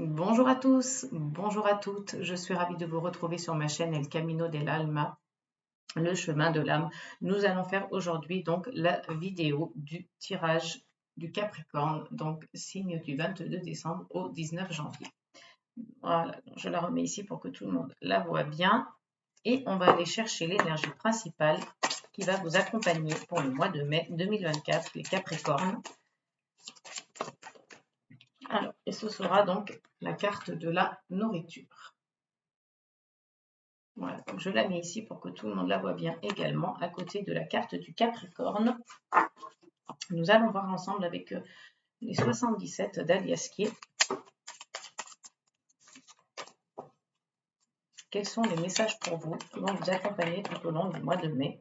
Bonjour à tous, bonjour à toutes. Je suis ravie de vous retrouver sur ma chaîne El Camino del Alma, le chemin de l'âme. Nous allons faire aujourd'hui donc la vidéo du tirage du Capricorne, donc signe du 22 décembre au 19 janvier. Voilà, je la remets ici pour que tout le monde la voit bien. Et on va aller chercher l'énergie principale qui va vous accompagner pour le mois de mai 2024, les Capricornes. Alors, et ce sera donc la carte de la nourriture. Voilà, donc je la mets ici pour que tout le monde la voit bien également, à côté de la carte du Capricorne. Nous allons voir ensemble avec les 77 d'Aliaskier quels sont les messages pour vous qui vont vous accompagner tout au long du mois de mai.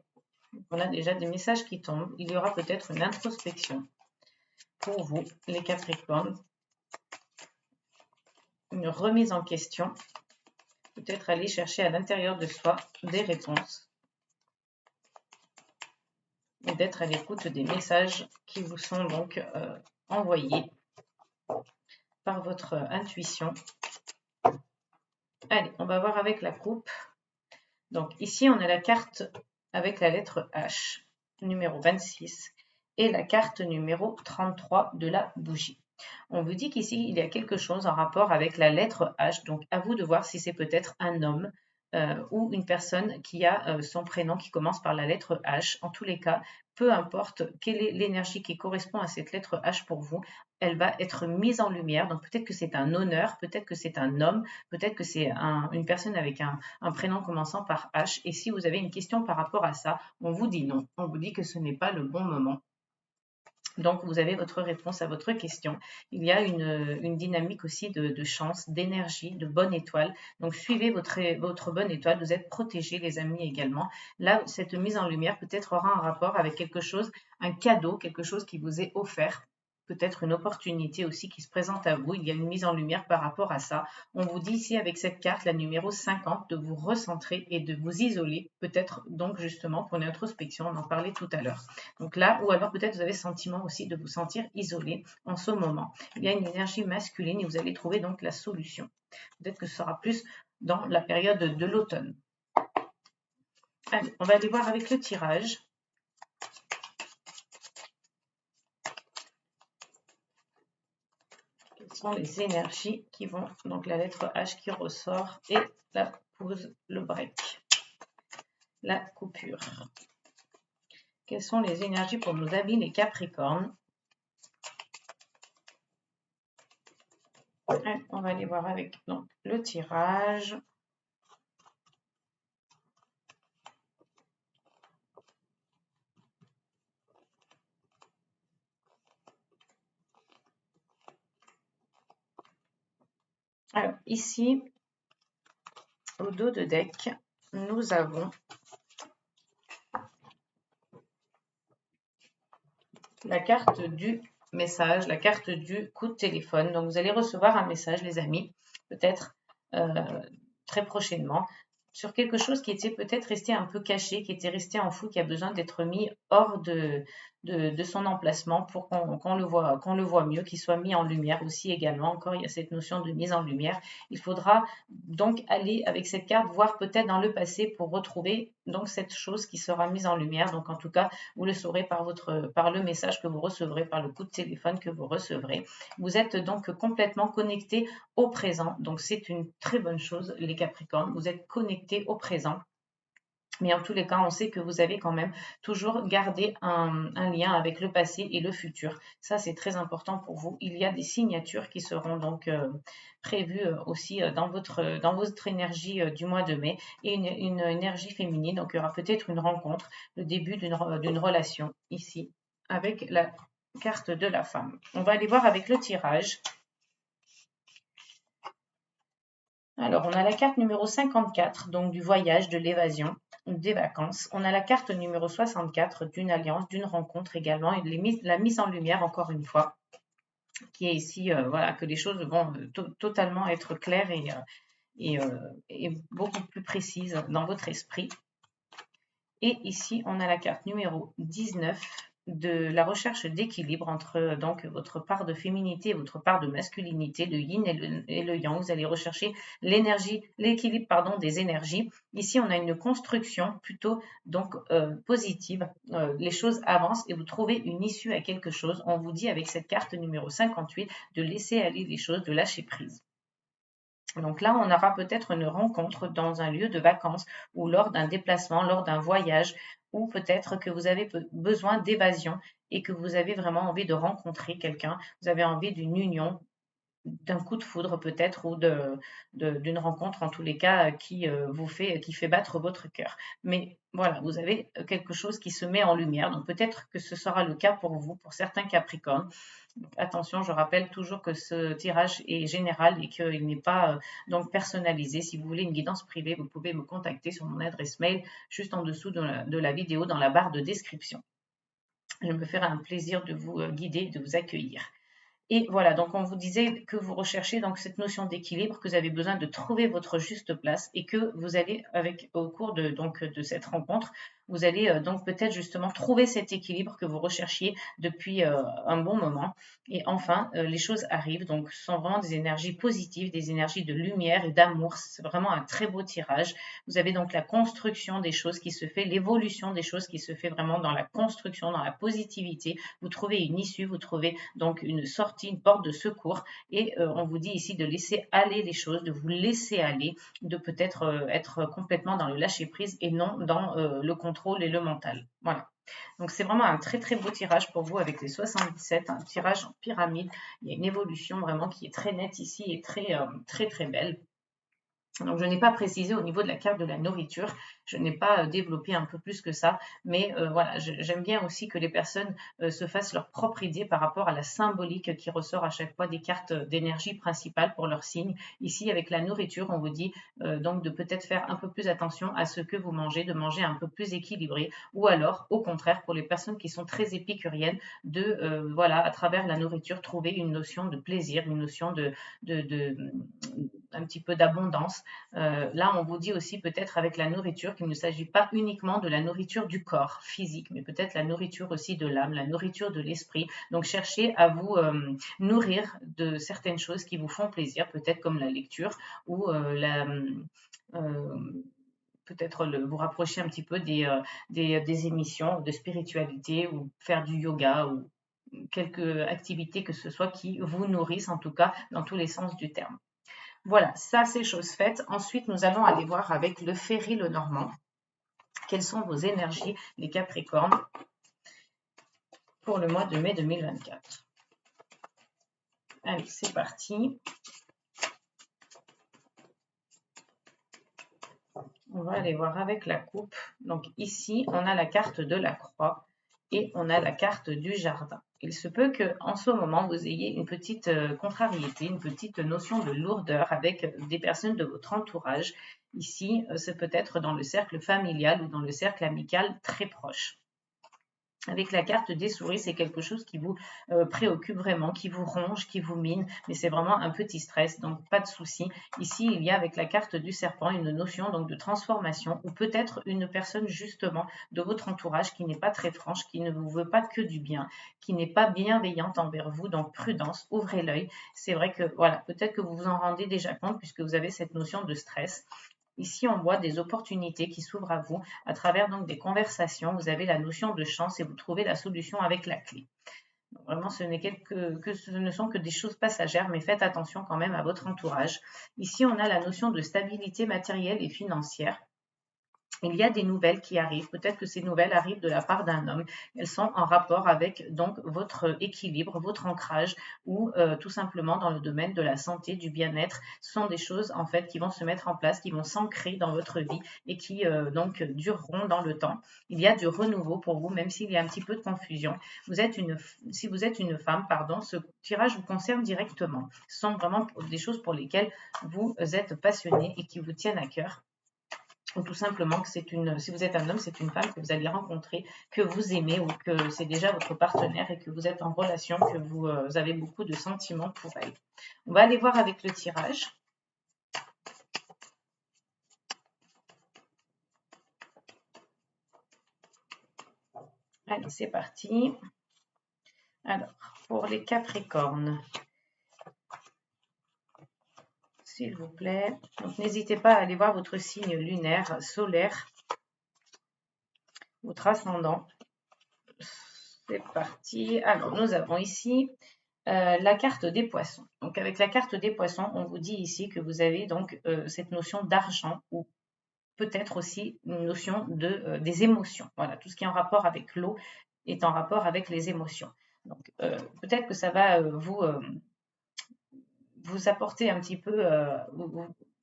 On a déjà des messages qui tombent. Il y aura peut-être une introspection pour vous, les Capricornes, une remise en question, peut-être aller chercher à l'intérieur de soi des réponses et d'être à l'écoute des messages qui vous sont donc envoyés par votre intuition. Allez, on va voir avec la coupe. Donc ici, on a la carte avec la lettre H, numéro 26, et la carte numéro 33 de la bougie. On vous dit qu'ici, il y a quelque chose en rapport avec la lettre H, donc à vous de voir si c'est peut-être un homme ou une personne qui a son prénom qui commence par la lettre H. En tous les cas, peu importe quelle est l'énergie qui correspond à cette lettre H pour vous, elle va être mise en lumière. Donc peut-être que c'est un honneur, peut-être que c'est un homme, peut-être que c'est une personne avec un prénom commençant par H. Et si vous avez une question par rapport à ça, on vous dit non. On vous dit que ce n'est pas le bon moment. Donc, vous avez votre réponse à votre question. Il y a une dynamique aussi de chance, d'énergie, de bonne étoile. Donc, suivez votre bonne étoile. Vous êtes protégés, les amis, également. Là, cette mise en lumière peut-être aura un rapport avec quelque chose, un cadeau, quelque chose qui vous est offert. Peut-être une opportunité aussi qui se présente à vous. Il y a une mise en lumière par rapport à ça. On vous dit ici avec cette carte, la numéro 50, de vous recentrer et de vous isoler. Peut-être donc justement pour une introspection, on en parlait tout à l'heure. Donc là, ou alors peut-être vous avez le sentiment aussi de vous sentir isolé en ce moment. Il y a une énergie masculine et vous allez trouver donc la solution. Peut-être que ce sera plus dans la période de l'automne. Allez, on va aller voir avec le tirage. Quelles sont les énergies qui vont, donc la lettre H qui ressort et la pause, le break, la coupure. Quelles sont les énergies pour nos amis les Capricornes? On va aller voir avec donc, le tirage. Alors ici, au dos de deck, nous avons la carte du message, la carte du coup de téléphone. Donc, vous allez recevoir un message, les amis, peut-être très prochainement, sur quelque chose qui était peut-être resté un peu caché, qui était resté en flou, qui a besoin d'être mis hors de son emplacement pour qu'on le voit mieux, qu'il soit mis en lumière aussi également. Encore, il y a cette notion de mise en lumière. Il faudra donc aller avec cette carte, voir peut-être dans le passé pour retrouver donc cette chose qui sera mise en lumière. Donc en tout cas, vous le saurez par le message que vous recevrez, par le coup de téléphone que vous recevrez. Vous êtes donc complètement connecté au présent. Donc c'est une très bonne chose, les Capricornes. Vous êtes connectés au présent. Mais en tous les cas, on sait que vous avez quand même toujours gardé un lien avec le passé et le futur. Ça, c'est très important pour vous. Il y a des signatures qui seront donc prévues aussi dans votre énergie du mois de mai et une énergie féminine. Donc, il y aura peut-être une rencontre, le début d'une relation ici avec la carte de la femme. On va aller voir avec le tirage. Alors, on a la carte numéro 54, donc du voyage, de l'évasion, des vacances. On a la carte numéro 64 d'une alliance, d'une rencontre également, et la mise en lumière, encore une fois, qui est ici, voilà, que les choses vont totalement être claires et beaucoup plus précises dans votre esprit. Et ici, on a la carte numéro 19 de la recherche d'équilibre entre donc votre part de féminité et votre part de masculinité, le yin et le yang. Vous allez rechercher l'énergie, l'équilibre pardon des énergies. Ici, on a une construction plutôt donc positive. Les choses avancent et vous trouvez une issue à quelque chose. On vous dit avec cette carte numéro 58 de laisser aller les choses, de lâcher prise. Donc là, on aura peut-être une rencontre dans un lieu de vacances ou lors d'un déplacement, lors d'un voyage, ou peut-être que vous avez besoin d'évasion et que vous avez vraiment envie de rencontrer quelqu'un, vous avez envie d'une union, d'un coup de foudre peut-être ou d'une rencontre en tous les cas qui fait battre votre cœur. Mais voilà, vous avez quelque chose qui se met en lumière. Donc peut-être que ce sera le cas pour vous, pour certains Capricornes. Donc, attention, je rappelle toujours que ce tirage est général et qu'il n'est pas donc personnalisé. Si vous voulez une guidance privée, vous pouvez me contacter sur mon adresse mail juste en dessous de la vidéo dans la barre de description. Je me ferai un plaisir de vous guider et de vous accueillir. Et voilà, donc on vous disait que vous recherchez donc cette notion d'équilibre, que vous avez besoin de trouver votre juste place et que vous allez au cours de cette rencontre, vous allez donc peut-être justement trouver cet équilibre que vous recherchiez depuis un bon moment. Et enfin, les choses arrivent, donc ce sont vraiment des énergies positives, des énergies de lumière et d'amour. C'est vraiment un très beau tirage. Vous avez donc la construction des choses qui se fait, l'évolution des choses qui se fait vraiment dans la construction, dans la positivité. Vous trouvez une issue, vous trouvez donc une sortie, une porte de secours. Et on vous dit ici de laisser aller les choses, de vous laisser aller, de peut-être être complètement dans le lâcher-prise et non dans le contrôle et le mental. Voilà. Donc c'est vraiment un très très beau tirage pour vous avec les 77, un tirage en pyramide. Il y a une évolution vraiment qui est très nette ici et très très belle. Donc je n'ai pas précisé au niveau de la carte de la nourriture, je n'ai pas développé un peu plus que ça, mais voilà, j'aime bien aussi que les personnes se fassent leur propre idée par rapport à la symbolique qui ressort à chaque fois des cartes d'énergie principales pour leur signe. Ici, avec la nourriture, on vous dit donc de peut-être faire un peu plus attention à ce que vous mangez, de manger un peu plus équilibré, ou alors, au contraire, pour les personnes qui sont très épicuriennes, de voilà, à travers la nourriture, trouver une notion de plaisir, une notion un petit peu d'abondance. Là, on vous dit aussi peut-être avec la nourriture qu'il ne s'agit pas uniquement de la nourriture du corps physique, mais peut-être la nourriture aussi de l'âme, la nourriture de l'esprit. Donc, cherchez à vous nourrir de certaines choses qui vous font plaisir, peut-être comme la lecture ou peut-être vous rapprocher un petit peu des émissions de spiritualité ou faire du yoga ou quelques activités que ce soit qui vous nourrissent, en tout cas dans tous les sens du terme. Voilà, ça c'est chose faite. Ensuite, nous allons aller voir avec le Ferry le Normand. Quelles sont vos énergies, les Capricornes, pour le mois de mai 2024. Allez, c'est parti. On va aller voir avec la coupe. Donc ici, on a la carte de la croix et on a la carte du jardin. Il se peut qu'en ce moment, vous ayez une petite contrariété, une petite notion de lourdeur avec des personnes de votre entourage. Ici, c'est peut-être dans le cercle familial ou dans le cercle amical très proche. Avec la carte des souris, c'est quelque chose qui vous préoccupe vraiment, qui vous ronge, qui vous mine, mais c'est vraiment un petit stress, donc pas de souci. Ici, il y a avec la carte du serpent une notion donc de transformation ou peut-être une personne justement de votre entourage qui n'est pas très franche, qui ne vous veut pas que du bien, qui n'est pas bienveillante envers vous, donc prudence, ouvrez l'œil. C'est vrai que voilà, peut-être que vous vous en rendez déjà compte puisque vous avez cette notion de stress. Ici, on voit des opportunités qui s'ouvrent à vous à travers donc des conversations. Vous avez la notion de chance et vous trouvez la solution avec la clé. Donc, vraiment, ce ne sont que des choses passagères, mais faites attention quand même à votre entourage. Ici, on a la notion de stabilité matérielle et financière. Il y a des nouvelles qui arrivent. Peut-être que ces nouvelles arrivent de la part d'un homme. Elles sont en rapport avec donc votre équilibre, votre ancrage ou tout simplement dans le domaine de la santé, du bien-être. Ce sont des choses en fait qui vont se mettre en place, qui vont s'ancrer dans votre vie et qui donc dureront dans le temps. Il y a du renouveau pour vous, même s'il y a un petit peu de confusion. Si vous êtes une femme, pardon, ce tirage vous concerne directement. Ce sont vraiment des choses pour lesquelles vous êtes passionné et qui vous tiennent à cœur. Ou tout simplement que si vous êtes un homme, c'est une femme que vous allez rencontrer, que vous aimez ou que c'est déjà votre partenaire et que vous êtes en relation, que vous avez beaucoup de sentiments pour elle. On va aller voir avec le tirage. Allez, c'est parti. Alors, pour les Capricornes, s'il vous plaît. Donc, n'hésitez pas à aller voir votre signe lunaire, solaire, votre ascendant. C'est parti. Alors, nous avons ici la carte des poissons. Donc, avec la carte des poissons, on vous dit ici que vous avez donc cette notion d'argent ou peut-être aussi une notion des émotions. Voilà, tout ce qui est en rapport avec l'eau est en rapport avec les émotions. Donc, peut-être que ça va vous apporter un petit peu,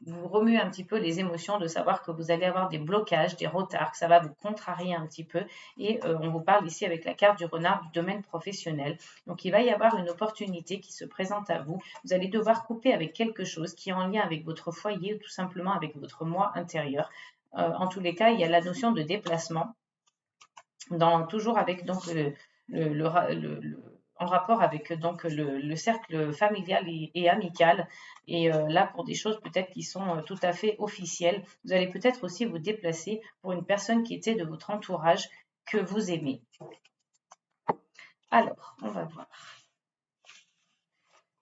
vous remuer un petit peu les émotions de savoir que vous allez avoir des blocages, des retards, que ça va vous contrarier un petit peu. Et on vous parle ici avec la carte du renard du domaine professionnel. Donc il va y avoir une opportunité qui se présente à vous. Vous allez devoir couper avec quelque chose qui est en lien avec votre foyer ou tout simplement avec votre moi intérieur. En tous les cas, il y a la notion de déplacement, toujours avec donc en rapport avec donc le cercle familial et amical. Et là, pour des choses peut-être qui sont tout à fait officielles, vous allez peut-être aussi vous déplacer pour une personne qui était de votre entourage que vous aimez. Alors, on va voir.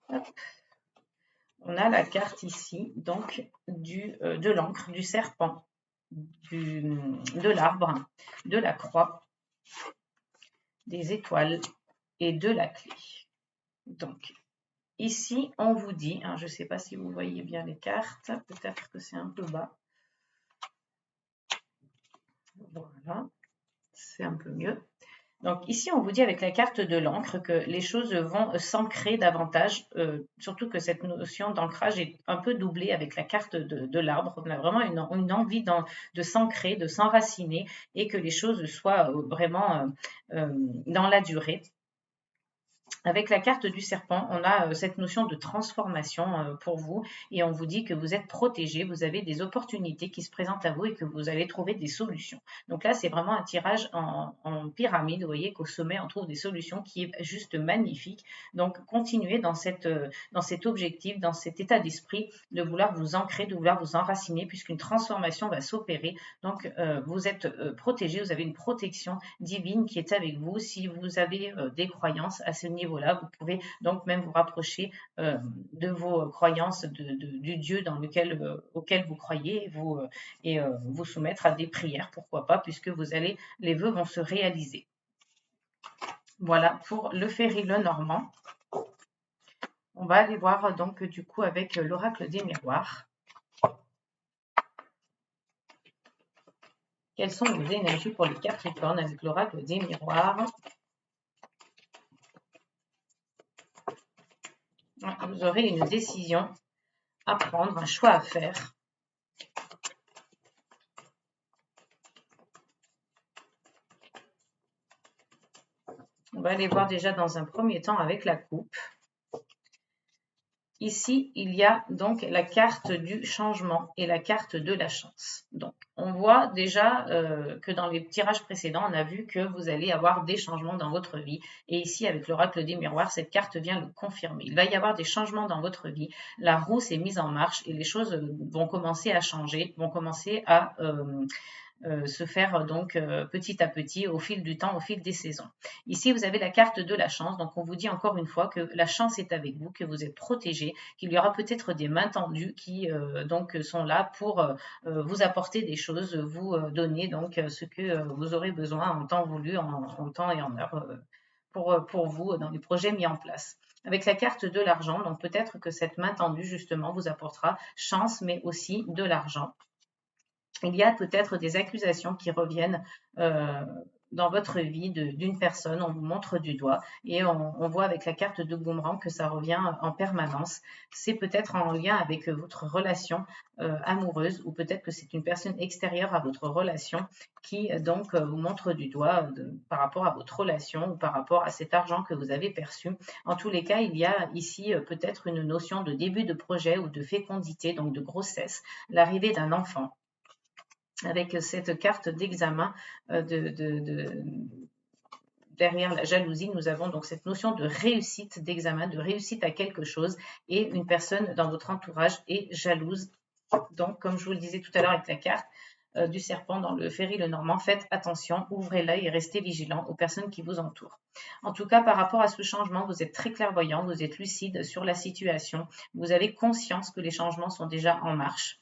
Hop. On a la carte ici, donc de l'encre, du serpent, de l'arbre, de la croix, des étoiles et de la clé. Donc, ici, on vous dit, hein, je ne sais pas si vous voyez bien les cartes, peut-être que c'est un peu bas. Voilà, c'est un peu mieux. Donc ici, on vous dit avec la carte de l'encre que les choses vont s'ancrer davantage, surtout que cette notion d'ancrage est un peu doublée avec la carte de l'arbre. On a vraiment une envie de s'ancrer, de s'enraciner et que les choses soient vraiment dans la durée. Avec la carte du serpent, on a cette notion de transformation pour vous et on vous dit que vous êtes protégé, vous avez des opportunités qui se présentent à vous et que vous allez trouver des solutions. Donc là, c'est vraiment un tirage en pyramide. Vous voyez qu'au sommet, on trouve des solutions qui est juste magnifique. Donc, continuez dans cet objectif, dans cet état d'esprit de vouloir vous ancrer, de vouloir vous enraciner puisqu'une transformation va s'opérer. Donc, vous êtes protégé, vous avez une protection divine qui est avec vous. Si vous avez des croyances à ce niveau-là, vous pouvez donc même vous rapprocher de vos croyances, du Dieu auquel vous croyez et vous soumettre à des prières, pourquoi pas, puisque les vœux vont se réaliser. Voilà pour le Féry Lenormand. On va aller voir donc du coup avec l'oracle des miroirs. Quelles sont vos énergies pour les Capricornes avec l'oracle des miroirs? Vous aurez une décision à prendre, un choix à faire. On va aller voir déjà dans un premier temps avec la coupe. Ici, il y a donc la carte du changement et la carte de la chance. Donc, on voit déjà que dans les tirages précédents, on a vu que vous allez avoir des changements dans votre vie. Et ici, avec l'oracle des miroirs, cette carte vient le confirmer. Il va y avoir des changements dans votre vie. La roue s'est mise en marche et les choses vont commencer à changer, vont commencer à se faire donc petit à petit au fil du temps, au fil des saisons. Ici, vous avez la carte de la chance. Donc, on vous dit encore une fois que la chance est avec vous, que vous êtes protégé, qu'il y aura peut-être des mains tendues qui donc sont là pour vous apporter des choses, vous donner donc ce que vous aurez besoin en temps voulu, en temps et en heure pour vous dans les projets mis en place. Avec la carte de l'argent, donc peut-être que cette main tendue justement vous apportera chance, mais aussi de l'argent. Il y a peut-être des accusations qui reviennent dans votre vie d'une personne, on vous montre du doigt et on voit avec la carte de boomerang que ça revient en permanence. C'est peut-être en lien avec votre relation amoureuse ou peut-être que c'est une personne extérieure à votre relation qui donc vous montre du doigt par rapport à votre relation ou par rapport à cet argent que vous avez perçu. En tous les cas, il y a ici peut-être une notion de début de projet ou de fécondité, donc de grossesse, l'arrivée d'un enfant. Avec cette carte d'examen derrière la jalousie, nous avons donc cette notion de réussite d'examen, de réussite à quelque chose et une personne dans votre entourage est jalouse. Donc, comme je vous le disais tout à l'heure avec la carte, du serpent dans le Ferry Lenormand. Faites attention, ouvrez l'œil et restez vigilant aux personnes qui vous entourent. En tout cas, par rapport à ce changement, vous êtes très clairvoyant, vous êtes lucide sur la situation, vous avez conscience que les changements sont déjà en marche.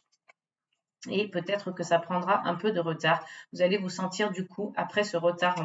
Et peut-être que ça prendra un peu de retard. Vous allez vous sentir du coup, après ce retard,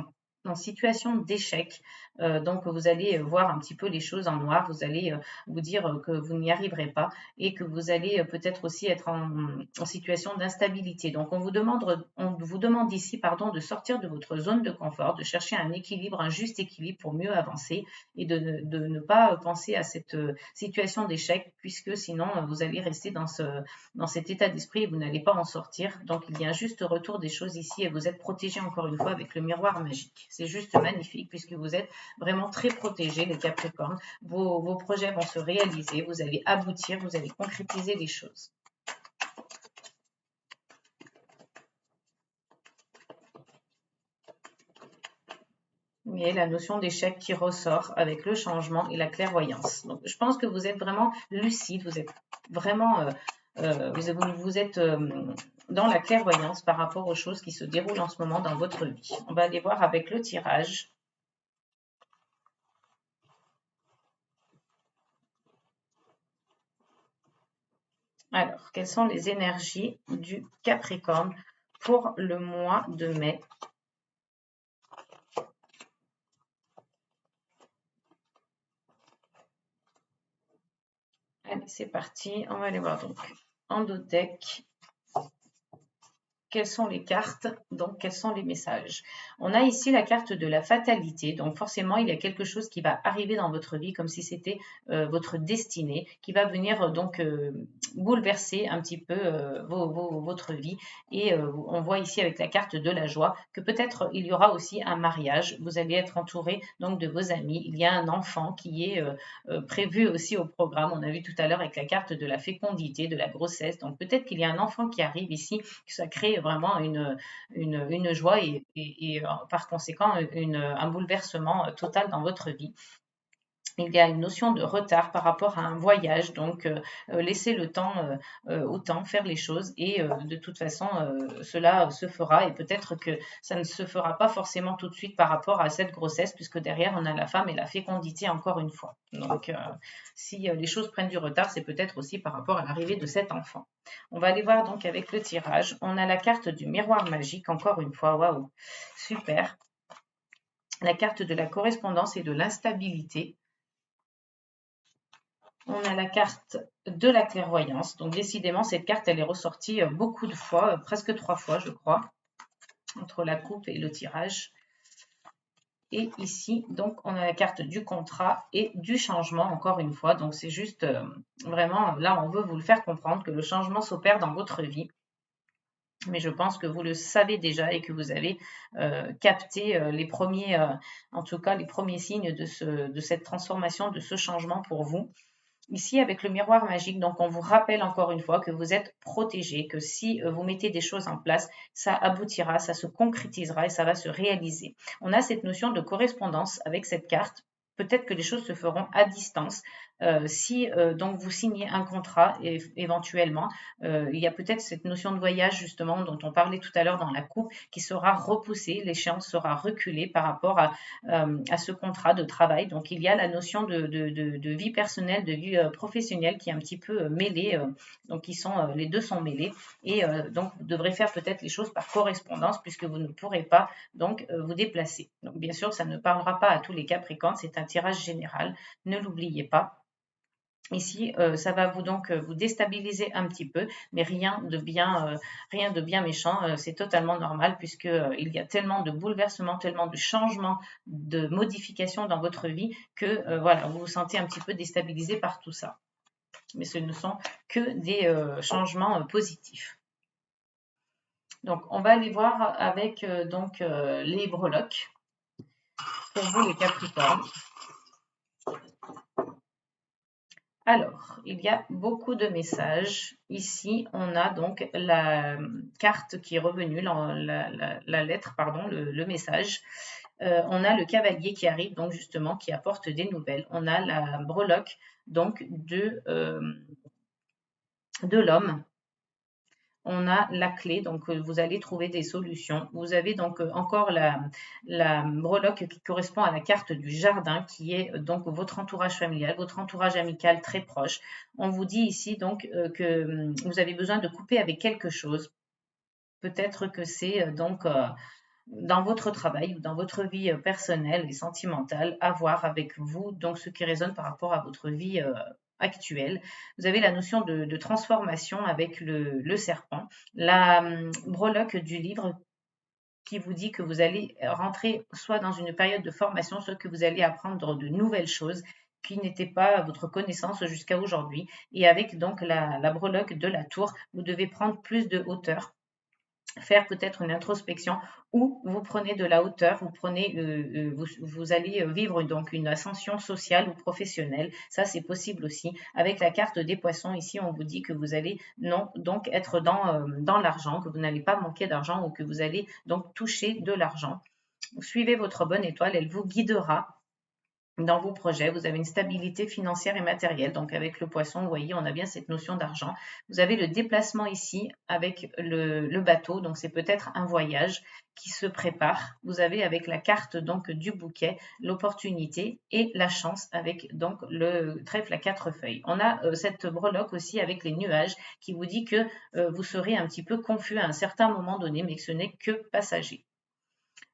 en situation d'échec. Donc, vous allez voir un petit peu les choses en noir. Vous allez vous dire que vous n'y arriverez pas et que vous allez peut-être aussi être en situation d'instabilité. Donc, on vous demande ici, pardon, de sortir de votre zone de confort, de chercher un équilibre, un juste équilibre pour mieux avancer et de ne pas penser à cette situation d'échec, puisque sinon, vous allez rester dans cet état d'esprit et vous n'allez pas en sortir. Donc, il y a un juste retour des choses ici et vous êtes protégé encore une fois avec le miroir magique. C'est juste magnifique puisque vous êtes vraiment très protégés, les Capricornes. Vos projets vont se réaliser, vous allez aboutir, vous allez concrétiser les choses. Vous voyez la notion d'échec qui ressort avec le changement et la clairvoyance. Donc, je pense que vous êtes vraiment lucide, vous êtes vraiment... vous êtes dans la clairvoyance par rapport aux choses qui se déroulent en ce moment dans votre vie. On va aller voir avec le tirage. Alors, quelles sont les énergies du Capricorne pour le mois de mai? Allez, c'est parti. On va aller voir donc en deux decks. Quelles sont les cartes, donc quels sont les messages? On a ici la carte de la fatalité, donc forcément il y a quelque chose qui va arriver dans votre vie comme si c'était votre destinée, qui va venir donc bouleverser un petit peu votre vie. Et on voit ici avec la carte de la joie que peut-être il y aura aussi un mariage, vous allez être entouré donc de vos amis, il y a un enfant qui est prévu aussi au programme, on a vu tout à l'heure avec la carte de la fécondité, de la grossesse, donc peut-être qu'il y a un enfant qui arrive ici, que ça crée vraiment une joie et par conséquent un bouleversement total dans votre vie. Il y a une notion de retard par rapport à un voyage, donc laissez le temps au temps faire les choses et de toute façon cela se fera et peut-être que ça ne se fera pas forcément tout de suite par rapport à cette grossesse puisque derrière on a la femme et la fécondité encore une fois. Donc si les choses prennent du retard, c'est peut-être aussi par rapport à l'arrivée de cet enfant. On va aller voir donc avec le tirage. On a la carte du miroir magique encore une fois, waouh, super. La carte de la correspondance et de l'instabilité. On a la carte de la clairvoyance. Donc décidément, cette carte, elle est ressortie beaucoup de fois, presque 3 fois, je crois, entre la coupe et le tirage. Et ici, donc, on a la carte du contrat et du changement, encore une fois. Donc, c'est juste vraiment, là, on veut vous le faire comprendre que le changement s'opère dans votre vie. Mais je pense que vous le savez déjà et que vous avez capté les premiers, en tout cas, les premiers signes de cette transformation, de ce changement pour vous. Ici, avec le miroir magique, donc on vous rappelle encore une fois que vous êtes protégé, que si vous mettez des choses en place, ça aboutira, ça se concrétisera et ça va se réaliser. On a cette notion de correspondance avec cette carte. Peut-être que les choses se feront à distance. Si donc vous signez un contrat éventuellement, il y a peut-être cette notion de voyage justement dont on parlait tout à l'heure dans la coupe qui sera repoussée, l'échéance sera reculée par rapport à ce contrat de travail. Donc il y a la notion de vie personnelle, de vie professionnelle qui est un petit peu mêlée. Donc les deux sont mêlés et donc vous devrez faire peut-être les choses par correspondance puisque vous ne pourrez pas donc vous déplacer. Donc bien sûr, ça ne parlera pas à tous les Capricornes, c'est un tirage général, ne l'oubliez pas. Ici, ça va vous déstabiliser un petit peu, mais rien de bien méchant. C'est totalement normal puisque il y a tellement de bouleversements, tellement de changements, de modifications dans votre vie que voilà, vous vous sentez un petit peu déstabilisé par tout ça. Mais ce ne sont que des changements positifs. Donc, on va aller voir avec les breloques. Pour vous, les Capricornes. Alors, il y a beaucoup de messages. Ici, on a donc la carte qui est revenue, la lettre, pardon, le message. On a le cavalier qui arrive, donc justement, qui apporte des nouvelles. On a la breloque, donc de l'homme. on a la clé, donc vous allez trouver des solutions. Vous avez donc encore la breloque qui correspond à la carte du jardin, qui est donc votre entourage familial, votre entourage amical très proche. On vous dit ici donc que vous avez besoin de couper avec quelque chose. Peut-être que c'est donc dans votre travail ou dans votre vie personnelle et sentimentale à voir avec vous, donc ce qui résonne par rapport à votre vie actuelle. Vous avez la notion de transformation avec le serpent, la breloque du livre qui vous dit que vous allez rentrer soit dans une période de formation, soit que vous allez apprendre de nouvelles choses qui n'étaient pas à votre connaissance jusqu'à aujourd'hui. Et avec donc la breloque de la tour, vous devez prendre plus de hauteur, faire peut-être une introspection, ou vous prenez de la hauteur, vous allez vivre donc une ascension sociale ou professionnelle. Ça, c'est possible aussi. Avec la carte des poissons, ici, on vous dit que vous allez donc être dans l'argent, que vous n'allez pas manquer d'argent ou que vous allez donc toucher de l'argent. Suivez votre bonne étoile, elle vous guidera dans vos projets. Vous avez une stabilité financière et matérielle. Donc avec le poisson, vous voyez, on a bien cette notion d'argent. Vous avez le déplacement ici avec le bateau. Donc c'est peut-être un voyage qui se prépare. Vous avez avec la carte donc du bouquet l'opportunité et la chance avec donc le trèfle à 4 feuilles. On a cette breloque aussi avec les nuages qui vous dit que vous serez un petit peu confus à un certain moment donné, mais que ce n'est que passager.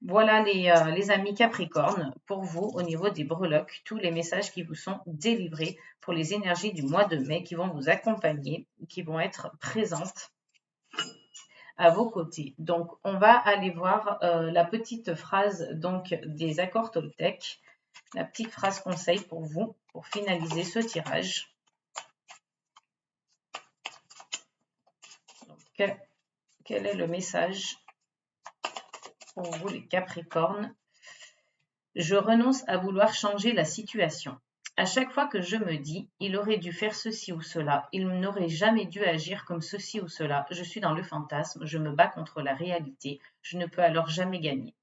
Voilà les amis Capricorne, pour vous au niveau des breloques, tous les messages qui vous sont délivrés pour les énergies du mois de mai qui vont vous accompagner, qui vont être présentes à vos côtés. Donc on va aller voir la petite phrase donc des accords Toltec, la petite phrase conseil pour vous pour finaliser ce tirage. Donc, quel est le message pour vous les Capricornes? Je renonce à vouloir changer la situation. À chaque fois que je me dis « il aurait dû faire ceci ou cela, il n'aurait jamais dû agir comme ceci ou cela », je suis dans le fantasme, je me bats contre la réalité, je ne peux alors jamais gagner.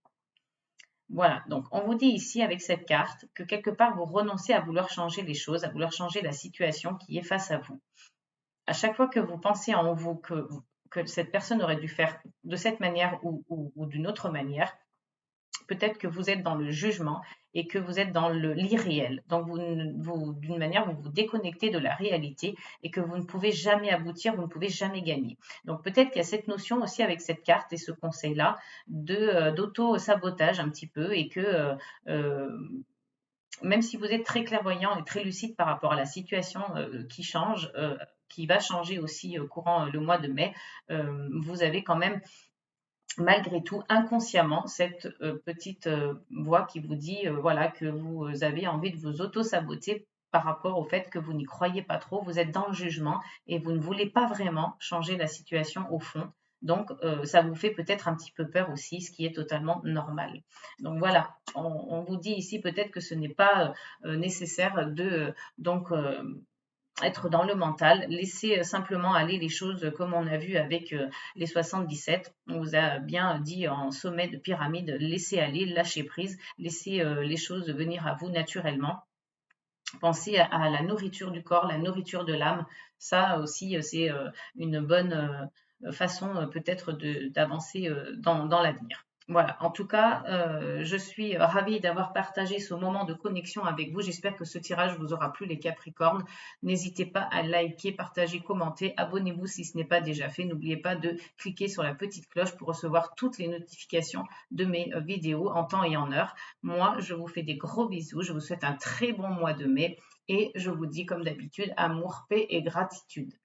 Voilà, donc on vous dit ici avec cette carte que quelque part vous renoncez à vouloir changer les choses, à vouloir changer la situation qui est face à vous. À chaque fois que vous pensez en vous que cette personne aurait dû faire de cette manière ou d'une autre manière, peut-être que vous êtes dans le jugement et que vous êtes dans l'irréel. Donc, d'une manière, vous vous déconnectez de la réalité et que vous ne pouvez jamais aboutir, vous ne pouvez jamais gagner. Donc, peut-être qu'il y a cette notion aussi avec cette carte et ce conseil-là d'auto-sabotage un petit peu et que même si vous êtes très clairvoyant et très lucide par rapport à la situation qui change, qui va changer aussi courant le mois de mai, vous avez quand même malgré tout, inconsciemment, cette petite voix qui vous dit voilà, que vous avez envie de vous auto-saboter par rapport au fait que vous n'y croyez pas trop, vous êtes dans le jugement et vous ne voulez pas vraiment changer la situation au fond. Donc, ça vous fait peut-être un petit peu peur aussi, ce qui est totalement normal. Donc voilà, on vous dit ici peut-être que ce n'est pas nécessaire de être dans le mental, laisser simplement aller les choses comme on a vu avec les 77. On vous a bien dit en sommet de pyramide, laissez aller, lâcher prise, laissez les choses venir à vous naturellement. Pensez à la nourriture du corps, la nourriture de l'âme. Ça aussi, c'est une bonne façon peut-être d'avancer dans l'avenir. Voilà, en tout cas, je suis ravie d'avoir partagé ce moment de connexion avec vous. J'espère que ce tirage vous aura plu, les Capricornes. N'hésitez pas à liker, partager, commenter. Abonnez-vous si ce n'est pas déjà fait. N'oubliez pas de cliquer sur la petite cloche pour recevoir toutes les notifications de mes vidéos en temps et en heure. Moi, je vous fais des gros bisous. Je vous souhaite un très bon mois de mai et je vous dis comme d'habitude, amour, paix et gratitude.